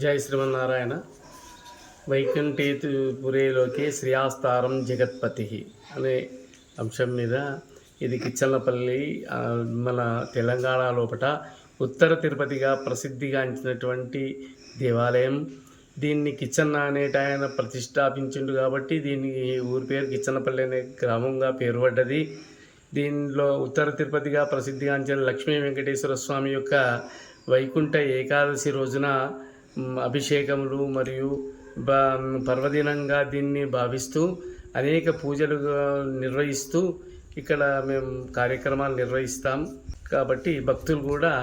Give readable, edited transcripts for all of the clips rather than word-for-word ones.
జై శ్రీమన్నారాయణ. వైకుంఠేతుపురేలోకి శ్రీయాస్తారం జగత్పతి అనే అంశం మీద ఇది కిచ్చన్నపల్లి మన తెలంగాణ లోపల ఉత్తర తిరుపతిగా ప్రసిద్ధిగాంచినటువంటి దేవాలయం. దీన్ని కిచ్చన్న అనేట ఆయన ప్రతిష్టాపించిండు కాబట్టి దీనికి ఊరి పేరు కిచ్చన్నపల్లి అనే గ్రామంగా పేరు పడ్డది. దీనిలో ఉత్తర తిరుపతిగా ప్రసిద్ధిగాంచిన లక్ష్మీ వెంకటేశ్వర స్వామి యొక్క వైకుంఠ ఏకాదశి రోజున అభిషేకములు మరియు పర్వదినంగా దీన్ని భావిస్తూ అనేక పూజలు నిర్వహిస్తూ ఇక్కడ మేము కార్యక్రమాలు నిర్వహిస్తాం. కాబట్టి భక్తులు కూడా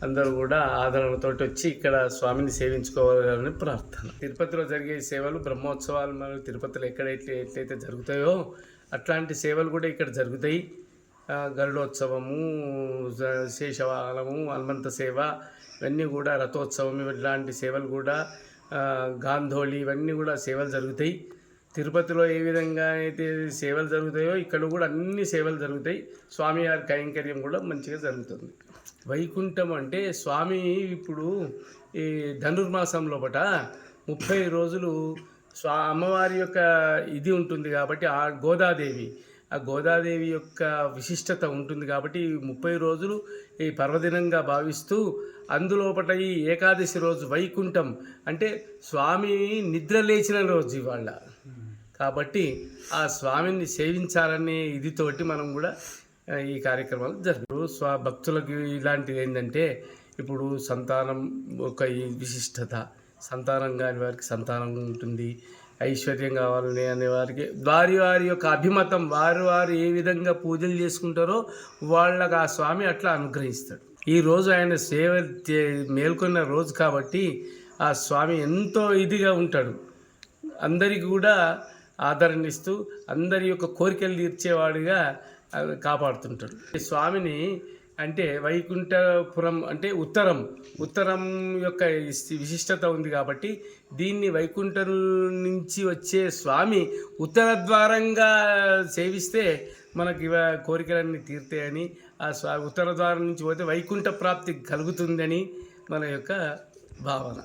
అందరూ కూడా ఆదరణతో వచ్చి ఇక్కడ స్వామిని సేవించుకోవాలని ప్రార్థన. తిరుపతిలో జరిగే సేవలు బ్రహ్మోత్సవాలు మరియు తిరుపతిలో ఎట్లయితే జరుగుతాయో అట్లాంటి సేవలు కూడా ఇక్కడ జరుగుతాయి. గరుడోత్సవము, శేషవాహనము, హనుమంత సేవ, ఇవన్నీ కూడా రథోత్సవం, ఇలాంటి సేవలు కూడా గాంధోళి, ఇవన్నీ కూడా సేవలు జరుగుతాయి. తిరుపతిలో ఏ విధంగా అయితే సేవలు జరుగుతాయో ఇక్కడ కూడా అన్ని సేవలు జరుగుతాయి. స్వామివారి కైంకర్యం కూడా మంచిగా జరుగుతుంది. వైకుంఠం అంటే స్వామి ఇప్పుడు ఈ ధనుర్మాసం లోపల 30 రోజులు అమ్మవారి యొక్క ఇది ఉంటుంది కాబట్టి ఆ గోదాదేవి యొక్క విశిష్టత ఉంటుంది కాబట్టి 30 రోజులు ఈ పర్వదినంగా భావిస్తూ అందులోపట ఈ ఏకాదశి రోజు వైకుంఠం అంటే స్వామి నిద్ర లేచిన రోజు ఇవాళ. కాబట్టి ఆ స్వామిని సేవించాలనే ఇదితోటి మనం కూడా ఈ కార్యక్రమాలు జరుపు. భక్తులకు ఇలాంటిది ఏంటంటే ఇప్పుడు సంతానం ఒక విశిష్టత, సంతానం కాని వారికి సంతానం ఉంటుంది, ఐశ్వర్యం కావాలని అనే వారికి వారి యొక్క అభిమతం వారు ఏ విధంగా పూజలు చేసుకుంటారో వాళ్ళకి ఆ స్వామి అట్లా అనుగ్రహిస్తాడు. ఈ రోజు ఆయన సేవ మేల్కొన్న రోజు కాబట్టి ఆ స్వామి ఎంతో ఇదిగా ఉంటాడు. అందరికీ కూడా ఆదరణిస్తూ అందరి యొక్క కోరికలు తీర్చేవాడిగా కాపాడుతుంటాడు. ఈ స్వామిని అంటే వైకుంఠపురం అంటే ఉత్తరం యొక్క విశిష్టత ఉంది కాబట్టి దీన్ని వైకుంఠం నుంచి వచ్చే స్వామి ఉత్తర ద్వారంగా సేవిస్తే మనకి కోరికలన్నీ తీరుతాయని, ఆ ఉత్తర ద్వారం నుంచి పోతే వైకుంఠ ప్రాప్తి కలుగుతుందని మన యొక్క భావన.